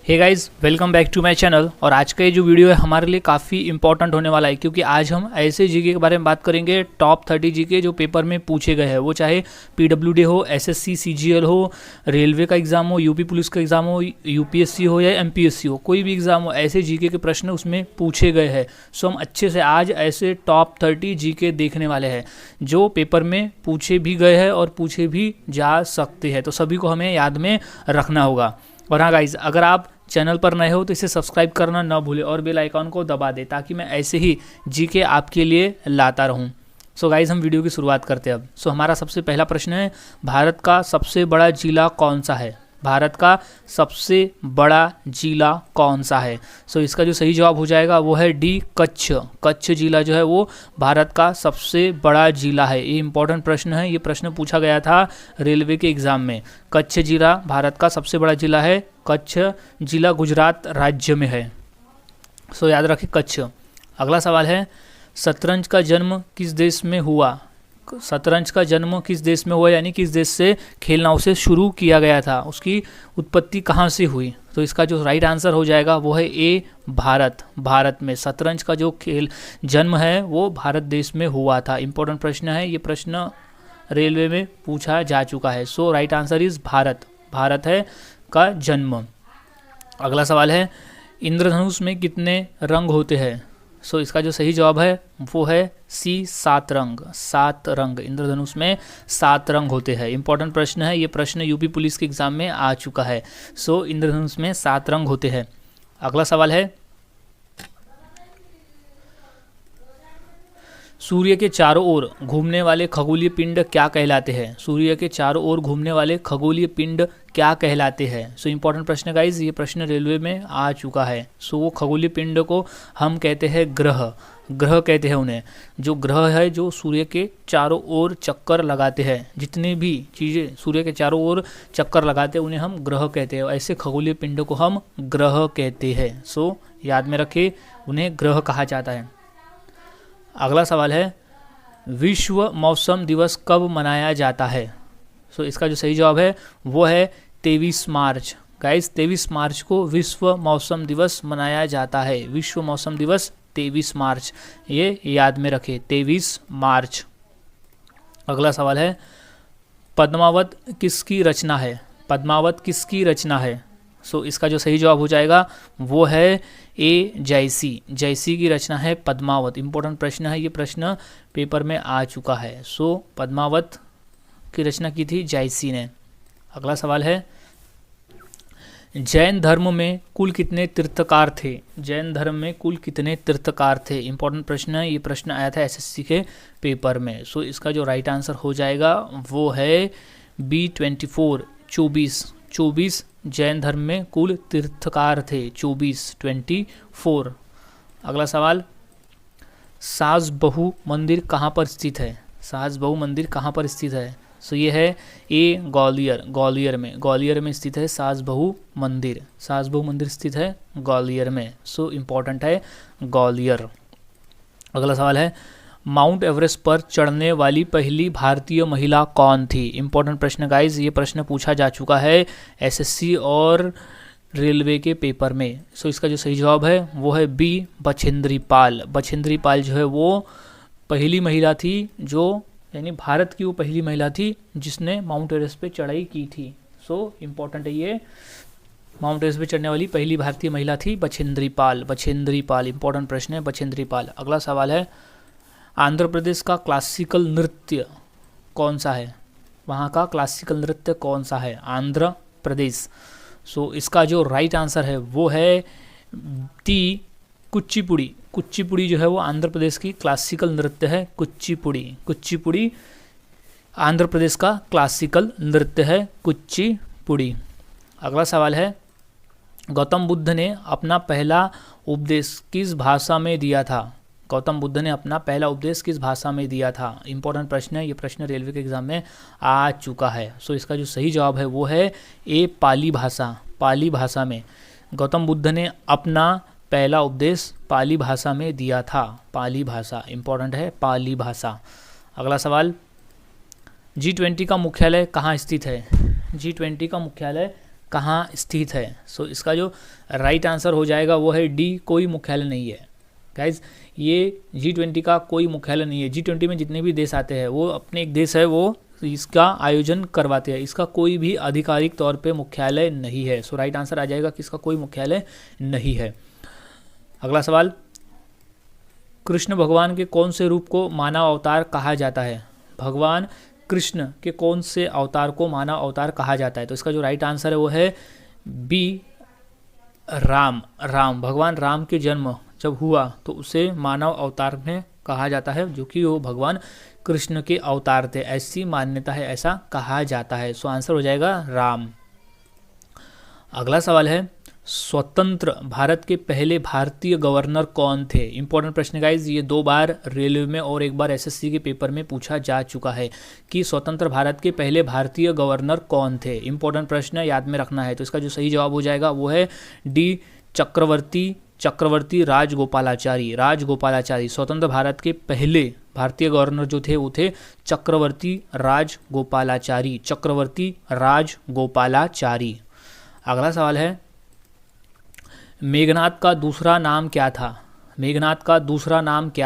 Hey guys, welcome back to my channel. और आज का ये जो वीडियो है हमारे लिए काफ़ी इंपॉर्टेंट होने वाला है, क्योंकि आज हम ऐसे जीके के बारे में बात करेंगे टॉप 30 जीके जो पेपर में पूछे गए हैं। वो चाहे पीडब्ल्यूडी हो, एसएससी सीजीएल हो, रेलवे का एग्ज़ाम हो, यूपी पुलिस का एग्ज़ाम हो, यूपीएससी हो या एमपीएससी हो, कोई भी एग्ज़ाम हो, ऐसे जीके के प्रश्न उसमें पूछे गए हैं। सो हम अच्छे से आज ऐसे टॉप 30 जीके देखने वाले हैं जो पेपर में पूछे भी गए हैं और पूछे भी जा सकते हैं। तो सभी को हमें याद में रखना होगा। और हाँ गाइज, अगर आप चैनल पर नए हो तो इसे सब्सक्राइब करना ना भूलें और बेल आइकॉन को दबा दें, ताकि मैं ऐसे ही जीके आपके लिए लाता रहूं। सो गाइज, हम वीडियो की शुरुआत करते हैं अब। सो हमारा सबसे पहला प्रश्न है, भारत का सबसे बड़ा जिला कौन सा है? भारत का सबसे बड़ा जिला कौन सा है? सो इसका जो सही जवाब हो जाएगा वो है डी, कच्छ। कच्छ जिला जो है वो भारत का सबसे बड़ा जिला है। ये इंपॉर्टेंट प्रश्न है, ये प्रश्न पूछा गया था रेलवे के एग्जाम में। कच्छ जिला भारत का सबसे बड़ा जिला है। कच्छ जिला गुजरात राज्य में है। सो याद रखें, कच्छ। अगला सवाल है, शतरंज का जन्म किस देश में हुआ? शतरंज का जन्म किस देश में हुआ, यानी किस देश से खेलना उसे शुरू किया गया था, उसकी उत्पत्ति कहाँ से हुई? तो इसका जो राइट आंसर हो जाएगा वो है ए, भारत। भारत में शतरंज का जो खेल जन्म है वो भारत देश में हुआ था। इंपॉर्टेंट प्रश्न है, ये प्रश्न रेलवे में पूछा जा चुका है। So right answer is Bharat. Bharat है का जन्म। अगला सवाल है, इंद्रधनुष में कितने रंग होते हैं? सो इसका जो सही जवाब है वो है सी, 7 रंग। 7 रंग, इंद्रधनुष में 7 रंग होते हैं। इंपॉर्टेंट प्रश्न है, ये प्रश्न यूपी पुलिस के एग्जाम में आ चुका है। सो इंद्रधनुष में 7 रंग होते हैं। अगला सवाल है, सूर्य के चारों ओर घूमने वाले खगोलीय पिंड क्या कहलाते हैं? सूर्य के चारों ओर घूमने वाले खगोलीय पिंड क्या कहलाते हैं? सो इंपॉर्टेंट प्रश्न गाइज, ये प्रश्न रेलवे में आ चुका है। सो वो खगोलीय पिंड को हम कहते हैं ग्रह। ग्रह कहते हैं उन्हें। जो ग्रह है जो सूर्य के चारों ओर चक्कर लगाते हैं, जितनी भी चीज़ें सूर्य के चारों ओर चक्कर लगाते हैं उन्हें हम ग्रह कहते हैं। ऐसे खगोलीय पिंड को हम ग्रह कहते हैं। सो याद में रखें, उन्हें ग्रह कहा जाता है। अगला सवाल है, विश्व मौसम दिवस कब मनाया जाता है? सो इसका जो सही जवाब है वो है 23 मार्च। गाइस, 23 मार्च को विश्व मौसम दिवस मनाया जाता है। विश्व मौसम दिवस 23 मार्च, ये याद में रखें, 23 मार्च। अगला सवाल है, पद्मावत किसकी रचना है? पद्मावत किसकी रचना है? सो इसका जो सही जवाब हो जाएगा वो है ए, जयसी। जयसी की रचना है पद्मावत। इंपॉर्टेंट प्रश्न है, ये प्रश्न पेपर में आ चुका है। सो पद्मावत की रचना की थी जयसी ने। अगला सवाल है, जैन धर्म में कुल कितने तीर्थकार थे? जैन धर्म में कुल कितने तीर्थकार थे? इंपॉर्टेंट प्रश्न है, ये प्रश्न आया था एसएससी के पेपर में। सो इसका जो राइट आंसर हो जाएगा वो है बी, 24। 24 जैन धर्म में कुल तीर्थकार थे। 24। अगला सवाल, सास बहू मंदिर कहाँ पर स्थित है? सास बहू मंदिर कहाँ पर स्थित है? सो ये है ए, ग्वालियर। ग्वालियर में स्थित है सास बहू मंदिर। सास बहू मंदिर स्थित है ग्वालियर में। सो इम्पोर्टेंट है ग्वालियर। अगला सवाल है, माउंट एवरेस्ट पर चढ़ने वाली पहली भारतीय महिला कौन थी? इंपॉर्टेंट प्रश्न गाइज, ये प्रश्न पूछा जा चुका है एसएससी और रेलवे के पेपर में। सो इसका जो सही जवाब है वो है बी, बछेंद्री पाल। बछेंद्री पाल जो है वो पहली महिला थी, जो यानी भारत की वो पहली महिला थी जिसने माउंट एवरेस्ट पे चढ़ाई की थी। सो इम्पोर्टेंट है, ये माउंट एवरेस्ट पे चढ़ने वाली पहली भारतीय महिला थी बछेंद्री पाल। बछेंद्री पाल, इंपॉर्टेंट प्रश्न है, बछेंद्री पाल। अगला सवाल है, आंध्र प्रदेश का क्लासिकल नृत्य कौन सा है? वहाँ का क्लासिकल नृत्य कौन सा है? आंध्र प्रदेश। सो इसका जो राइट आंसर है वो है टी, कुचिपुड़ी। कुचिपुड़ी जो है वो आंध्र प्रदेश की क्लासिकल नृत्य है। कुचिपुड़ी आंध्र प्रदेश का क्लासिकल नृत्य है, कुचिपुड़ी। अगला सवाल है, गौतम बुद्ध ने अपना पहला उपदेश किस भाषा में दिया था? गौतम बुद्ध ने अपना पहला उपदेश किस भाषा में दिया था? इंपॉर्टेंट प्रश्न है, ये प्रश्न रेलवे के एग्जाम में आ चुका है। सो इसका जो सही जवाब है वो है ए, पाली भाषा। पाली भाषा में गौतम बुद्ध ने अपना पहला उपदेश पाली भाषा में दिया था। पाली भाषा इंपॉर्टेंट है, पाली भाषा। अगला सवाल, G20 का मुख्यालय कहाँ स्थित है? G20 का मुख्यालय कहाँ स्थित है? सो इसका जो राइट आंसर हो जाएगा वो है डी, कोई मुख्यालय नहीं है। गाइज ये G20 का कोई मुख्यालय नहीं है। G20 में जितने भी देश आते हैं वो अपने एक देश है वो इसका आयोजन करवाते हैं, इसका कोई भी आधिकारिक तौर पे मुख्यालय नहीं है। सो राइट आंसर आ जाएगा कि इसका कोई मुख्यालय नहीं है। अगला सवाल, कृष्ण भगवान के कौन से रूप को मानव अवतार कहा जाता है? भगवान कृष्ण के कौन से अवतार को मानव अवतार कहा जाता है? तो इसका जो राइट आंसर है वो है बी, राम। भगवान राम के जन्म जब हुआ तो उसे मानव अवतार में कहा जाता है, जो कि वो भगवान कृष्ण के अवतार थे, ऐसी मान्यता है, ऐसा कहा जाता है। सो आंसर हो जाएगा राम। अगला सवाल है, स्वतंत्र भारत के पहले भारतीय गवर्नर कौन थे? इंपॉर्टेंट प्रश्न गाइज, ये 2 बार रेलवे में और 1 बार एसएससी के पेपर में पूछा जा चुका है कि स्वतंत्र भारत के पहले भारतीय गवर्नर कौन थे। इंपॉर्टेंट प्रश्न याद में रखना है। तो इसका जो सही जवाब हो जाएगा वो है डी, चक्रवर्ती राजगोपालाचारी। स्वतंत्र भारत के पहले भारतीय गवर्नर जो थे वो थे चक्रवर्ती राजगोपालाचारी। अगला सवाल है, मेघनाद का दूसरा नाम क्या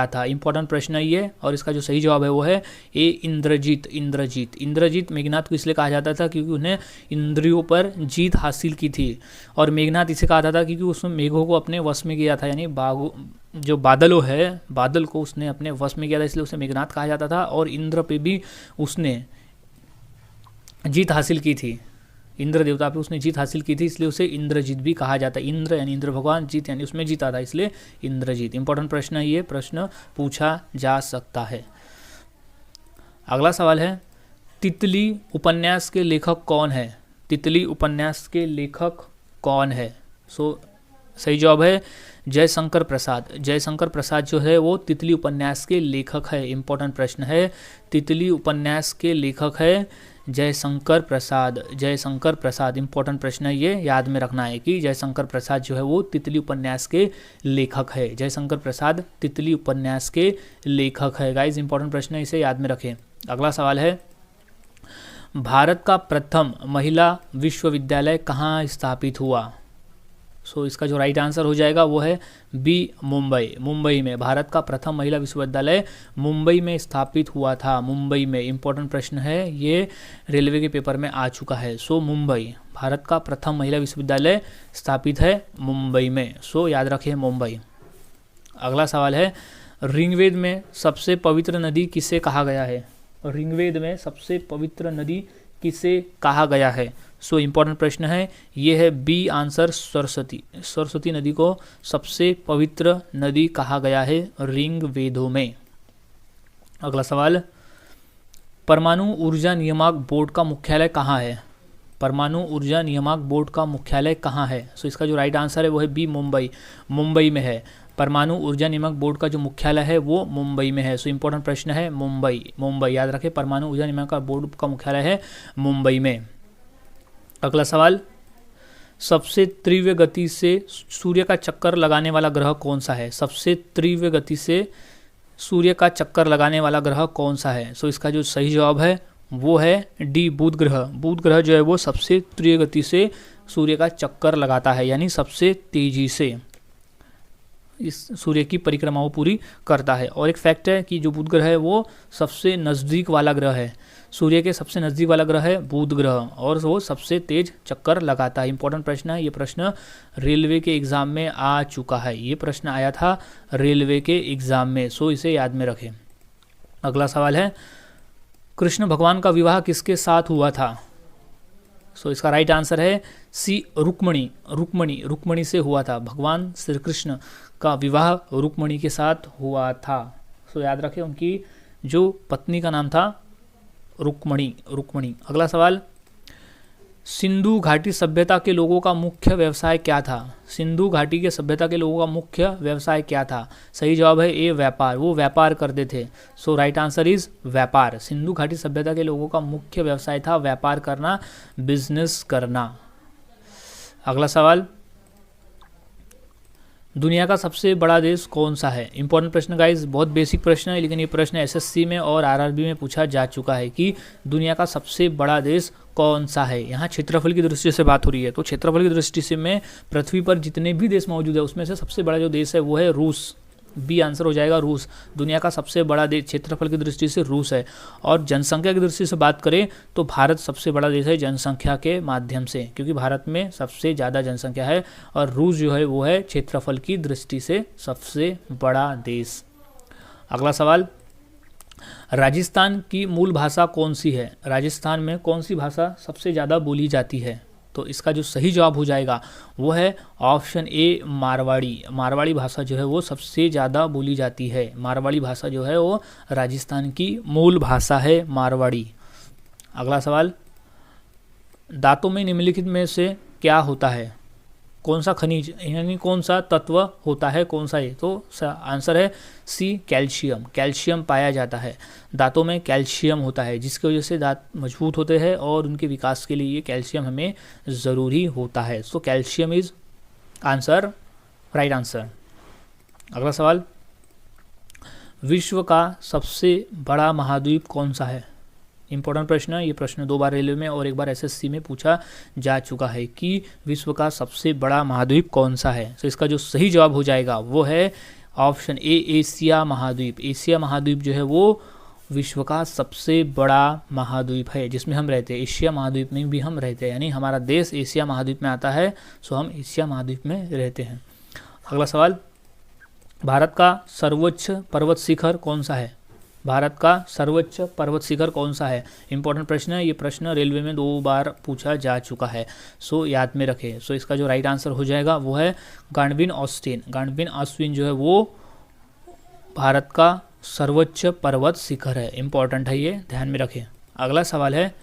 था? इंपॉर्टेंट प्रश्न है ये, और इसका जो सही जवाब है वो है ए, इंद्रजीत। मेघनाद को इसलिए कहा जाता था क्योंकि उन्हें इंद्रियों पर जीत हासिल की थी, और मेघनाद इसे कहा जाता था क्योंकि उसने मेघों को अपने वश में किया था, यानी जो बादल को उसने अपने वश में किया था, इसलिए उसे मेघनाद कहा जाता था। और इंद्र पे भी उसने जीत हासिल की थी, इंद्र देवता पे उसने जीत हासिल की थी, इसलिए उसे इंद्रजीत भी कहा जाता है। इंद्र यानी इंद्र भगवान, जीत यानी उसमें जीता था, इसलिए इंद्रजीत। इंपॉर्टेंट प्रश्न है ये, प्रश्न पूछा जा सकता है। अगला सवाल है, तितली उपन्यास के लेखक कौन है? सो सही जवाब है जयशंकर प्रसाद जो है वो तितली उपन्यास के लेखक है। इंपॉर्टेंट प्रश्न है, तितली उपन्यास के लेखक है जयशंकर प्रसाद। इंपॉर्टेंट प्रश्न है ये, याद में रखना है कि जयशंकर प्रसाद जो है वो तितली उपन्यास के लेखक है। जयशंकर प्रसाद तितली उपन्यास के लेखक है। गाइज इंपॉर्टेंट प्रश्न है, इसे याद में रखें। अगला सवाल है, भारत का प्रथम महिला विश्वविद्यालय कहाँ स्थापित हुआ? सो इसका जो राइट आंसर हो जाएगा वो है बी, मुंबई में। भारत का प्रथम महिला विश्वविद्यालय मुंबई में स्थापित हुआ था, मुंबई में। इंपॉर्टेंट प्रश्न है ये, रेलवे के पेपर में आ चुका है। सो मुंबई, भारत का प्रथम महिला विश्वविद्यालय स्थापित है मुंबई में। सो याद रखें मुंबई। अगला सवाल है, ऋग्वेद में सबसे पवित्र नदी किसे कहा गया है? सो इंपॉर्टेंट प्रश्न है ये है बी आंसर, सरस्वती नदी को सबसे पवित्र नदी कहा गया है ऋग्वेदों में। अगला सवाल, परमाणु ऊर्जा नियामक बोर्ड का मुख्यालय कहाँ है? सो इसका जो राइट आंसर है वो है बी, मुंबई में है। परमाणु ऊर्जा नियामक बोर्ड का जो मुख्यालय है वो मुंबई में है। सो इंपॉर्टेंट प्रश्न है मुंबई, याद रखें, परमाणु ऊर्जा नियामक बोर्ड का मुख्यालय है मुंबई में। अगला सवाल, सबसे तीव्र गति से सूर्य का चक्कर लगाने वाला ग्रह कौन सा है? सो इसका जो सही जवाब है वो है डी, बुध ग्रह जो है वो सबसे तीव्र गति से सूर्य का चक्कर लगाता है, यानी सबसे तेजी से इस सूर्य की परिक्रमाओं पूरी करता है। और एक फैक्ट है कि जो बुध ग्रह है वो सबसे नज़दीक वाला ग्रह है, सूर्य के सबसे नज़दीक वाला ग्रह है बुध ग्रह, और वो सबसे तेज चक्कर लगाता है। इंपॉर्टेंट प्रश्न है ये, प्रश्न रेलवे के एग्ज़ाम में आ चुका है, ये प्रश्न आया था रेलवे के एग्ज़ाम में। सो इसे याद में रखें। अगला सवाल है, कृष्ण भगवान का विवाह किसके साथ हुआ था? सो इसका राइट आंसर है सी, रुक्मणी से हुआ था। भगवान श्री कृष्ण का विवाह रुक्मणी के साथ हुआ था। सो याद रखें, उनकी जो पत्नी का नाम था रुक्मणी। अगला सवाल, सिंधु घाटी सभ्यता के लोगों का मुख्य व्यवसाय क्या था? सही जवाब है ए, व्यापार। वो व्यापार करते थे। सो राइट आंसर इज व्यापार। सिंधु घाटी सभ्यता के लोगों का मुख्य व्यवसाय था व्यापार करना, बिजनेस करना। अगला सवाल, दुनिया का सबसे बड़ा देश कौन सा है? इंपॉर्टेंट प्रश्न गाइस, बहुत बेसिक प्रश्न है, लेकिन ये प्रश्न एसएससी में और आरआरबी में पूछा जा चुका है कि दुनिया का सबसे बड़ा देश कौन सा है। यहाँ क्षेत्रफल की दृष्टि से बात हो रही है, तो क्षेत्रफल की दृष्टि से में पृथ्वी पर जितने भी देश मौजूद है उसमें से सबसे बड़ा जो देश है वो है रूस। बी आंसर हो जाएगा रूस। दुनिया का सबसे बड़ा देश क्षेत्रफल की दृष्टि से रूस है। और जनसंख्या की दृष्टि से बात करें तो भारत सबसे बड़ा देश है जनसंख्या के माध्यम से, क्योंकि भारत में सबसे ज़्यादा जनसंख्या है, और रूस जो है वो है क्षेत्रफल की दृष्टि से सबसे बड़ा देश। अगला सवाल, राजस्थान की मूल भाषा कौन सी है? राजस्थान में कौन सी भाषा सबसे ज़्यादा बोली जाती है? तो इसका जो सही जवाब हो जाएगा वो है ऑप्शन ए मारवाड़ी। मारवाड़ी भाषा जो है वो सबसे ज़्यादा बोली जाती है। मारवाड़ी भाषा जो है वो राजस्थान की मूल भाषा है, मारवाड़ी। अगला सवाल, दांतों में निम्नलिखित में से क्या होता है? कौन सा खनिज यानी कौन सा तत्व होता है, कौन सा है? तो आंसर है सी कैल्शियम। कैल्शियम पाया जाता है, दांतों में कैल्शियम होता है, जिसकी वजह से दांत मजबूत होते हैं और उनके विकास के लिए ये कैल्शियम हमें ज़रूरी होता है। So calcium is answer, right answer. अगला सवाल, विश्व का सबसे बड़ा महाद्वीप कौन सा है? इंपॉर्टेंट प्रश्न है, ये प्रश्न 2 बार रेलवे में और 1 बार एसएससी में पूछा जा चुका है कि विश्व का सबसे बड़ा महाद्वीप कौन सा है। तो इसका जो सही जवाब हो जाएगा वो है ऑप्शन ए एशिया महाद्वीप। एशिया महाद्वीप जो है वो विश्व का सबसे बड़ा महाद्वीप है जिसमें हम रहते हैं। एशिया महाद्वीप में भी हम रहते हैं, यानी हमारा देश एशिया महाद्वीप में आता है, सो हम एशिया महाद्वीप में रहते हैं। अगला सवाल, भारत का सर्वोच्च पर्वत शिखर कौन सा है? भारत का सर्वोच्च पर्वत शिखर कौन सा है? इंपॉर्टेंट प्रश्न है, ये प्रश्न रेलवे में 2 बार पूछा जा चुका है, सो याद में रखें। सो इसका जो राइट आंसर हो जाएगा वो है गांडविन ऑस्टिन। गांडविन ऑस्टिन जो है वो भारत का सर्वोच्च पर्वत शिखर है। इंपॉर्टेंट है, ये ध्यान में रखें। अगला सवाल है,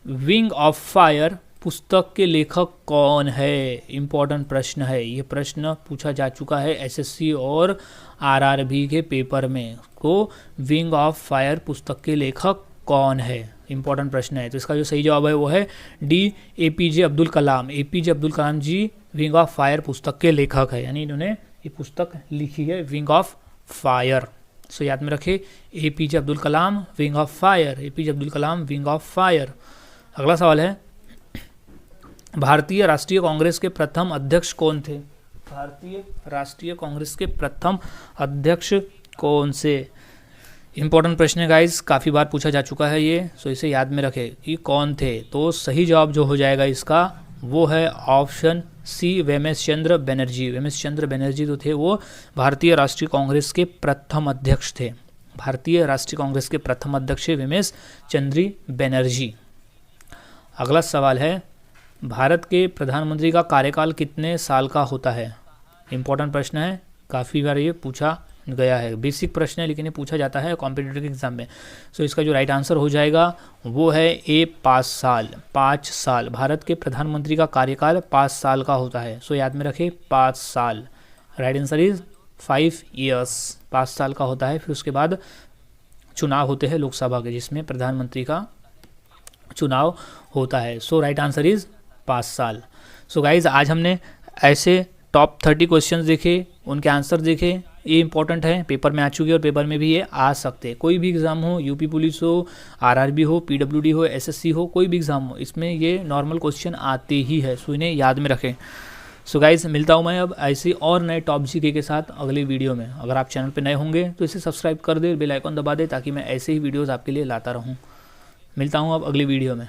विंग ऑफ फायर पुस्तक के लेखक कौन है? इंपॉर्टेंट प्रश्न है, ये प्रश्न पूछा जा चुका है एसएससी और आरआरबी के पेपर में। को विंग ऑफ फायर पुस्तक के लेखक कौन है? इंपॉर्टेंट प्रश्न है। तो इसका जो सही जवाब है वो है D APJ Abdul Kalam. APJ Abdul Kalam ji wing of fire पुस्तक के लेखक है, यानी इन्होंने ये पुस्तक लिखी है विंग ऑफ फायर। सो याद में रखें, APJ Abdul Kalam wing of fire, APJ Abdul Kalam wing of fire. अगला सवाल है, भारतीय राष्ट्रीय कांग्रेस के प्रथम अध्यक्ष कौन थे? भारतीय राष्ट्रीय कांग्रेस के प्रथम अध्यक्ष कौन से? इंपॉर्टेंट प्रश्न है गाइस, काफ़ी बार पूछा जा चुका है ये, सो इसे याद में रखें कि कौन थे। तो सही जवाब जो हो जाएगा इसका वो है ऑप्शन सी वेमेश चंद्र बनर्जी। वेमेश चंद्र बनर्जी जो थे वो भारतीय राष्ट्रीय कांग्रेस के प्रथम अध्यक्ष थे। भारतीय राष्ट्रीय कांग्रेस के प्रथम अध्यक्ष वेमेश चंद्र बनर्जी। अगला सवाल है, भारत के प्रधानमंत्री का कार्यकाल कितने साल का होता है? इंपॉर्टेंट प्रश्न है, काफ़ी बार ये पूछा गया है, बेसिक प्रश्न है लेकिन ये पूछा जाता है कॉम्पिटिटिव एग्जाम में। सो इसका जो राइट आंसर हो जाएगा वो है ए 5 साल। 5 साल भारत के प्रधानमंत्री का कार्यकाल 5 साल का होता है। सो याद में रखें 5 साल। Right answer is 5 years. 5 साल का होता है। फिर उसके बाद चुनाव होते हैं लोकसभा के, जिसमें प्रधानमंत्री का चुनाव होता है। सो राइट आंसर इज 5 साल। सो गाइज आज हमने ऐसे टॉप 30 क्वेश्चंस देखे, उनके आंसर देखे। ये इंपॉर्टेंट है, पेपर में आ चुके और पेपर में भी ये आ सकते हैं। कोई भी एग्ज़ाम हो, यूपी पुलिस हो, आरआरबी हो, पीडब्ल्यूडी हो, एसएससी हो, कोई भी एग्ज़ाम हो, इसमें ये नॉर्मल क्वेश्चन आते ही है। सो इन्हें याद में रखें। सो गाइज मिलता हूँ मैं अब ऐसे और नए टॉप जीके के साथ अगले वीडियो में। अगर आप चैनल पर नए होंगे तो इसे सब्सक्राइब कर दे, बेल आइकन दबा दे, ताकि मैं ऐसे ही वीडियोज़ आपके लिए लाता रहूँ। मिलता हूँ अब अगली वीडियो में।